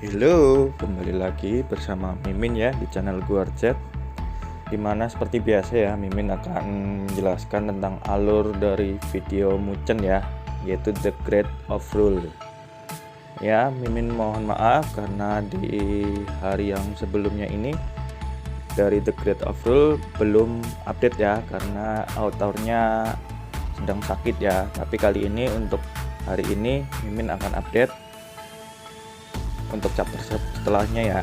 Halo, kembali lagi bersama Mimin ya di channel Guarjet. Dimana seperti biasa ya, Mimin akan menjelaskan tentang alur dari video Muchen ya, yaitu The Great of Rule. Ya, Mimin mohon maaf karena di hari yang sebelumnya ini dari The Great of Rule belum update ya, karena autornya sedang sakit ya. Tapi kali ini untuk hari ini Mimin akan update untuk chapter setelahnya ya.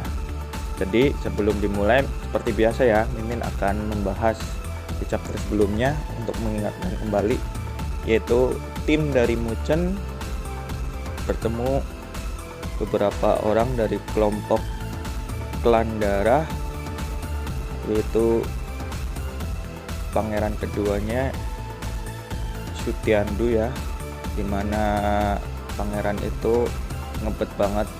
Jadi sebelum dimulai seperti biasa ya, Mimin akan membahas di chapter sebelumnya untuk mengingatkan kembali, yaitu tim dari Muchen bertemu beberapa orang dari kelompok klan darah, yaitu pangeran keduanya Sutiandu ya, dimana pangeran itu ngebet banget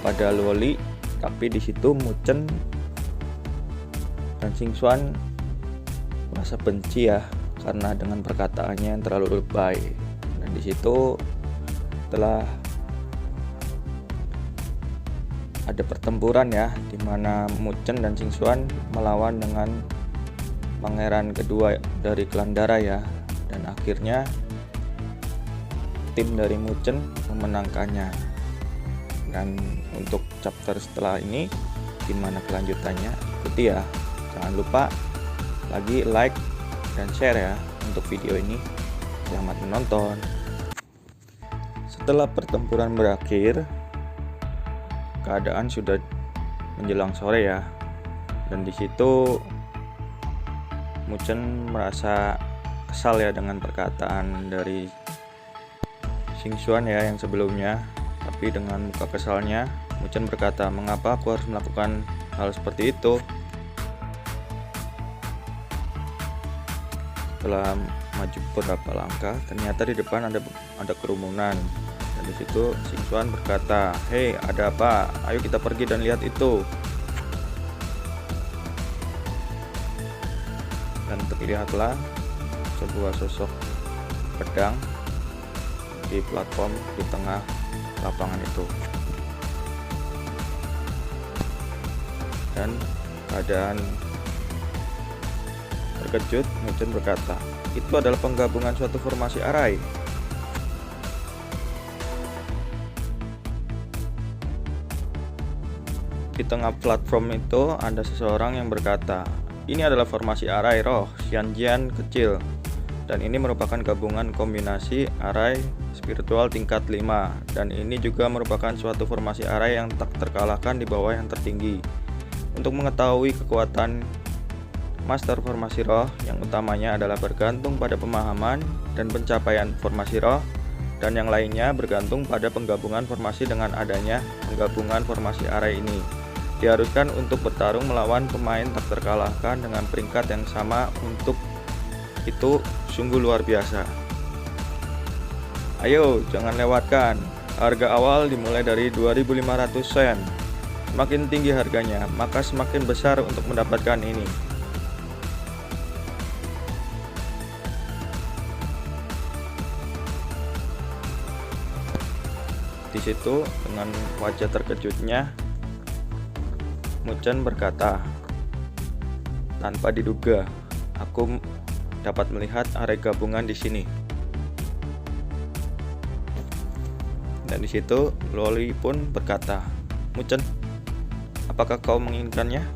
pada Luoli, tapi di situ Muchen dan Xingxuan merasa benci ya karena dengan perkataannya yang terlalu lebay. Dan di situ telah ada pertempuran ya, di mana Muchen dan Xingxuan melawan dengan pangeran kedua dari klan darah ya, dan akhirnya tim dari Muchen memenangkannya. Dan untuk chapter setelah ini gimana kelanjutannya, ikuti ya. Jangan lupa lagi like dan share ya untuk video ini. Selamat menonton. Setelah pertempuran berakhir, keadaan sudah menjelang sore ya, dan di situ Muchen merasa kesal ya dengan perkataan dari Xingxuan ya yang sebelumnya. Tapi dengan muka kesalnya, Muchen berkata, "Mengapa aku harus melakukan hal seperti itu?" Setelah maju beberapa langkah, ternyata di depan ada kerumunan. Dan di situ Xingxuan berkata, "Hei, ada apa? Ayo kita pergi dan lihat itu." Dan terlihatlah sebuah sosok pedang di platform di tengah lapangan itu. Dan keadaan terkejut, Muchen berkata, "Itu adalah penggabungan suatu formasi arai." Di tengah platform itu ada seseorang yang berkata, "Ini adalah formasi arai roh Xianjian kecil, dan ini merupakan gabungan kombinasi arai spiritual tingkat 5, dan ini juga merupakan suatu formasi arai yang tak terkalahkan di bawah yang tertinggi. Untuk mengetahui kekuatan master formasi roh, yang utamanya adalah bergantung pada pemahaman dan pencapaian formasi roh, dan yang lainnya bergantung pada penggabungan formasi. Dengan adanya penggabungan formasi arai ini, diharuskan untuk bertarung melawan pemain tak terkalahkan dengan peringkat yang sama. Untuk itu sungguh luar biasa. Ayo, jangan lewatkan. Harga awal dimulai dari 2.500 sen. Semakin tinggi harganya, maka semakin besar untuk mendapatkan ini." Di situ dengan wajah terkejutnya, Muchen berkata, "Tanpa diduga, aku dapat melihat area gabungan di sini." Dan di situ Luoli pun berkata, "Muchen, apakah kau menginginkannya?"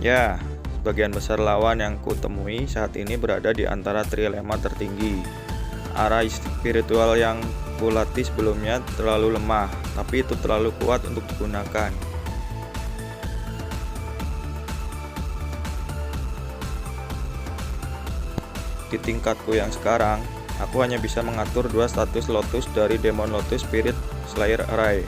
"Ya, sebagian besar lawan yang kutemui saat ini berada di antara trilema tertinggi. Arai spiritual yang kulatih sebelumnya terlalu lemah, tapi itu terlalu kuat untuk digunakan. Di tingkatku yang sekarang, aku hanya bisa mengatur 2 status Lotus dari Demon Lotus Spirit Slayer Array.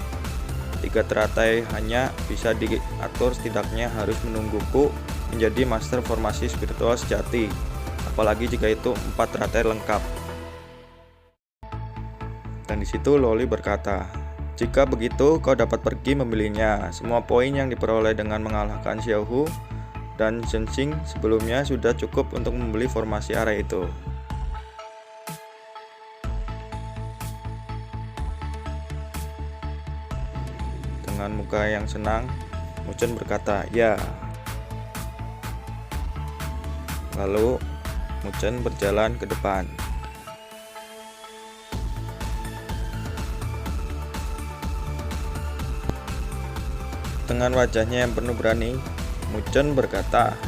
3 teratai hanya bisa diatur, setidaknya harus menungguku menjadi master formasi spiritual sejati, apalagi jika itu 4 teratai lengkap." Dan di situ Luoli berkata, "Jika begitu, kau dapat pergi memilihnya. Semua poin yang diperoleh dengan mengalahkan Xiaohu dan Zhenxing sebelumnya sudah cukup untuk membeli formasi array itu." Dengan muka yang senang, Muchen berkata, "Ya." Lalu Muchen berjalan ke depan. Dengan wajahnya yang penuh berani, Muchen berkata,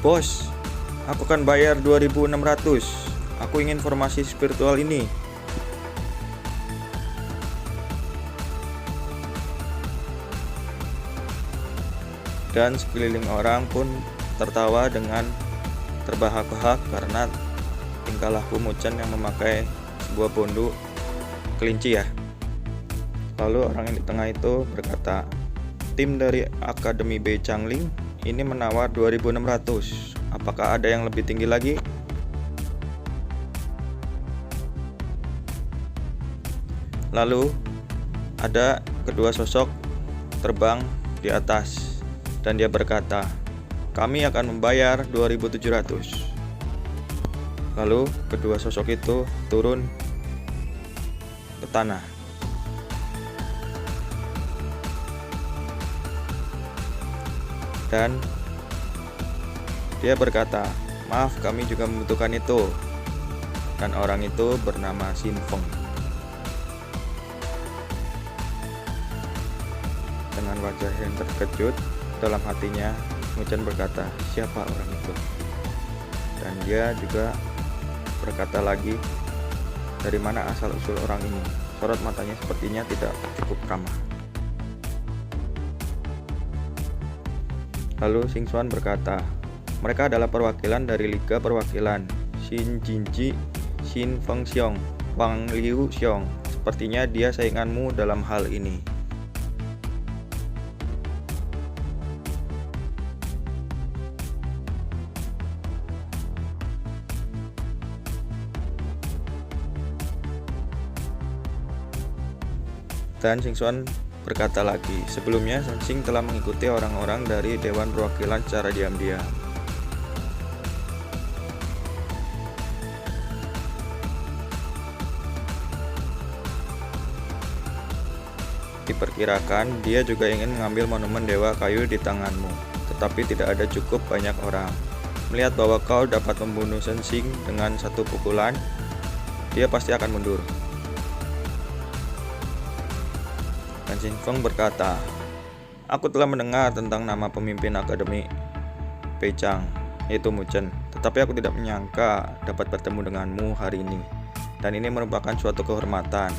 "Bos, aku akan bayar 2.600. Aku ingin formasi spiritual ini." Dan sekeliling orang pun tertawa dengan terbahak-bahak karena tingkah laku Muchen yang memakai sebuah bonduk kelinci ya. Lalu orang yang di tengah itu berkata, "Tim dari Akademi Bei Changling ini menawar 2.600. Apakah ada yang lebih tinggi lagi?" Lalu ada kedua sosok terbang di atas dan dia berkata, "Kami akan membayar 2.700. Lalu kedua sosok itu turun ke tanah. Dan dia berkata, "Maaf, kami juga membutuhkan itu." Dan orang itu bernama Xin Feng. Dengan wajah yang terkejut, dalam hatinya Muchen berkata, "Siapa orang itu?" Dan dia juga berkata lagi, "Dari mana asal-usul orang ini?" Sorot matanya sepertinya tidak cukup ramah. Lalu Xing Xuan berkata, "Mereka adalah perwakilan dari Liga Perwakilan Xin Jinji, Xin Feng Xiong, Wang Liu Xiong. Sepertinya dia sainganmu dalam hal ini." Dan Xing Xuan berkata lagi, "Sebelumnya Shen Xing telah mengikuti orang-orang dari Dewan Perwakilan secara diam-diam. Diperkirakan dia juga ingin mengambil monumen Dewa Kayu di tanganmu, tetapi tidak ada cukup banyak orang. Melihat bahwa kau dapat membunuh Shen Xing dengan satu pukulan, dia pasti akan mundur." Dan Xin Feng berkata, "Aku telah mendengar tentang nama pemimpin Akademi Peichang, yaitu Muchen, tetapi aku tidak menyangka dapat bertemu denganmu hari ini. Dan ini merupakan suatu kehormatan.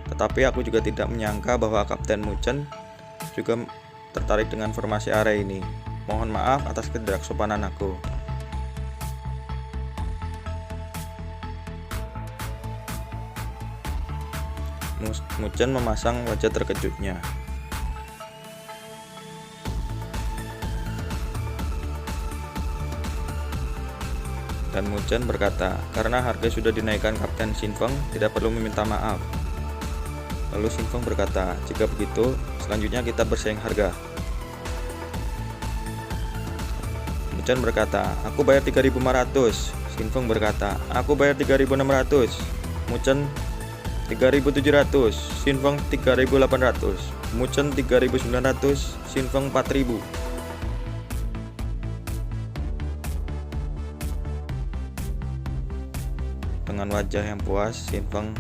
Tetapi aku juga tidak menyangka bahwa Kapten Muchen juga tertarik dengan formasi area ini. Mohon maaf atas ketidaksopanan aku." Muchen memasang wajah terkejutnya. Dan Muchen berkata, "Karena harga sudah dinaikkan Kapten Xin Feng, tidak perlu meminta maaf." Lalu Xin Feng berkata, "Jika begitu, selanjutnya kita bersaing harga." Muchen berkata, "Aku bayar 3.500. Xin Feng berkata, "Aku bayar 3.600. Muchen 3.700, Xin Feng 3.800, Muchen 3.900, Xin Feng 4.000. Dengan wajah yang puas, Xin Feng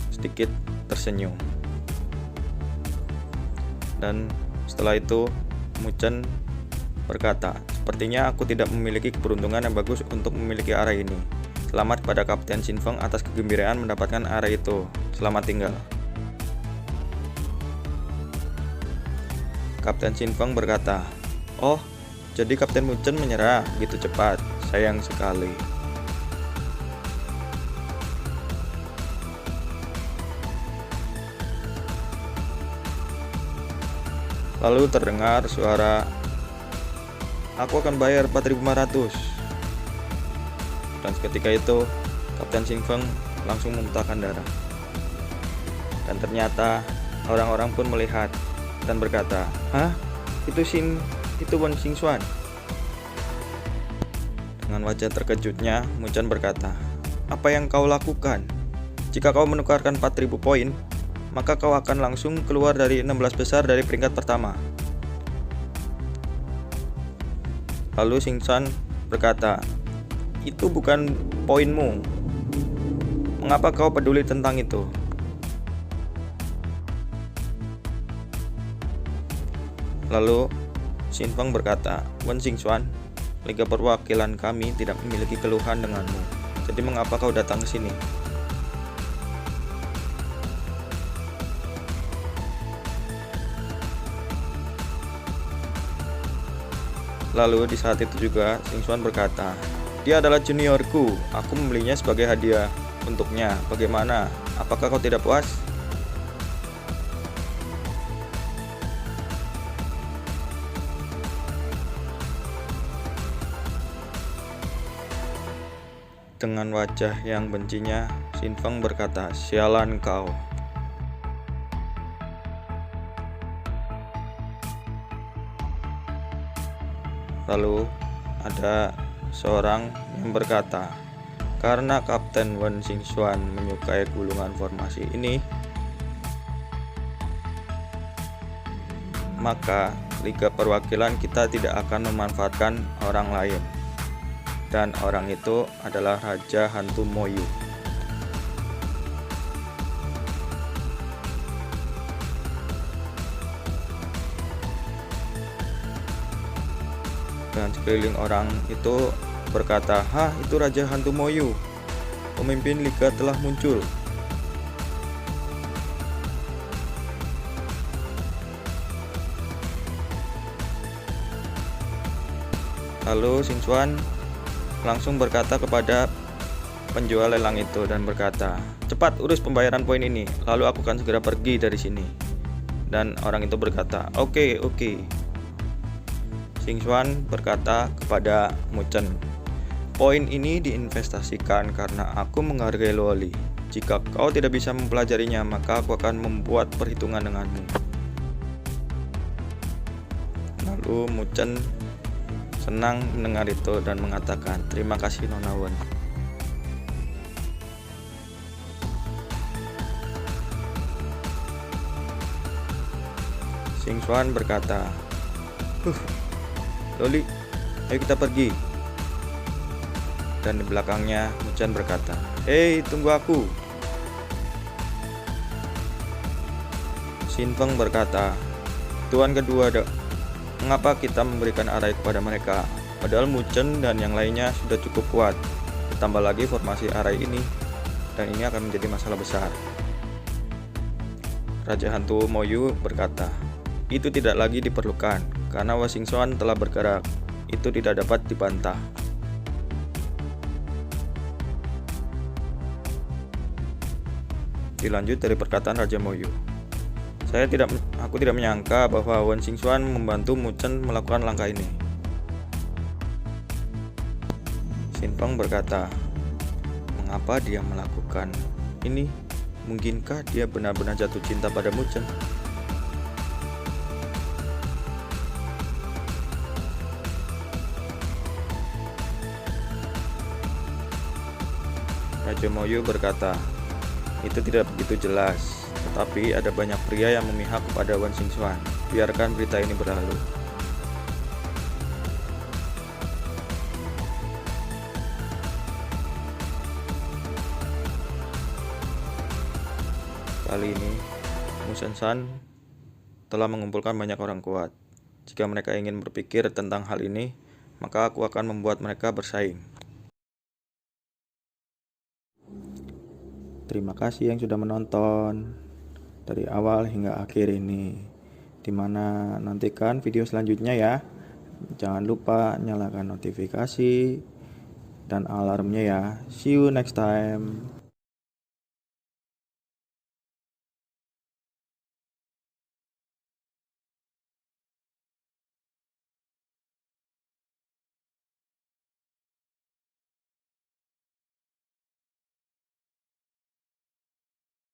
sedikit tersenyum. Dan setelah itu, Muchen berkata, "Sepertinya aku tidak memiliki keberuntungan yang bagus untuk memiliki area ini. Selamat kepada Kapten Xin Feng atas kegembiraan mendapatkan area itu. Selamat tinggal." Kapten Xin Feng berkata, "Oh, jadi Kapten Muchen menyerah begitu cepat. Sayang sekali." Lalu terdengar suara, "Aku akan bayar 4.500. Dan seketika itu, Kapten Xin Feng langsung memuntahkan darah. Dan ternyata orang-orang pun melihat dan berkata, "Hah? Itu Wen Xing Xuan." Dengan wajah terkejutnya, Muchen berkata, "Apa yang kau lakukan? Jika kau menukarkan 4.000 poin, maka kau akan langsung keluar dari 16 besar dari peringkat pertama. Lalu Singsan berkata, itu bukan poinmu. Mengapa kau peduli tentang itu? Lalu Xin Feng berkata, Wen Xingxuan, Liga Perwakilan kami tidak memiliki keluhan denganmu. Jadi mengapa kau datang ke sini? Lalu di saat itu juga Xingxuan berkata, dia adalah juniorku, aku membelinya sebagai hadiah untuknya. Bagaimana? Apakah kau tidak puas? Dengan wajah yang bencinya, Xin Feng berkata, sialan kau. Lalu ada seorang yang berkata, karena Kapten Wen Xingxuan menyukai gulungan formasi ini, maka Liga Perwakilan kita tidak akan memanfaatkan orang lain. Dan orang itu adalah Raja Hantu Moyu. Dan sekeliling orang itu berkata, hah, itu Raja Hantu Moyu. Pemimpin Liga telah muncul. Lalu Xingxuan langsung berkata kepada penjual lelang itu dan berkata, cepat urus pembayaran poin ini, lalu aku akan segera pergi dari sini. Dan orang itu berkata, oke. Xingxuan berkata kepada Mu Chen, poin ini diinvestasikan karena aku menghargai Luoli. Jika kau tidak bisa mempelajarinya, maka aku akan membuat perhitungan denganmu. Lalu Mu Chen senang mendengar itu dan mengatakan, terima kasih Nona Wen. Xingxuan berkata, Loli, ayo kita pergi. Dan di belakangnya Mu Chen berkata, hei, tunggu aku. Xin Feng berkata, Tuan kedua, mengapa kita memberikan arai kepada mereka? Padahal Mu Chen dan yang lainnya sudah cukup kuat. Ditambah lagi formasi arai ini, dan ini akan menjadi masalah besar. Raja Hantu Moyu berkata, itu tidak lagi diperlukan, karena Wen Xingxuan telah bergerak. Itu tidak dapat dibantah. Dilanjut dari perkataan Raja Moyu. Aku tidak menyangka bahwa Wen Xingxuan membantu Mu Chen melakukan langkah ini. Xin Feng berkata, mengapa dia melakukan ini? Mungkinkah dia benar-benar jatuh cinta pada Mu Chen? Raja Moyu berkata, itu tidak begitu jelas. Tetapi ada banyak pria yang memihak kepada Wen Xingxuan. Biarkan berita ini berlalu. Kali ini, Mu Shenshan telah mengumpulkan banyak orang kuat. Jika mereka ingin berpikir tentang hal ini, maka aku akan membuat mereka bersaing. Terima kasih yang sudah menonton dari awal hingga akhir ini. Dimana nantikan video selanjutnya ya. Jangan lupa nyalakan notifikasi dan alarmnya ya. See you next time.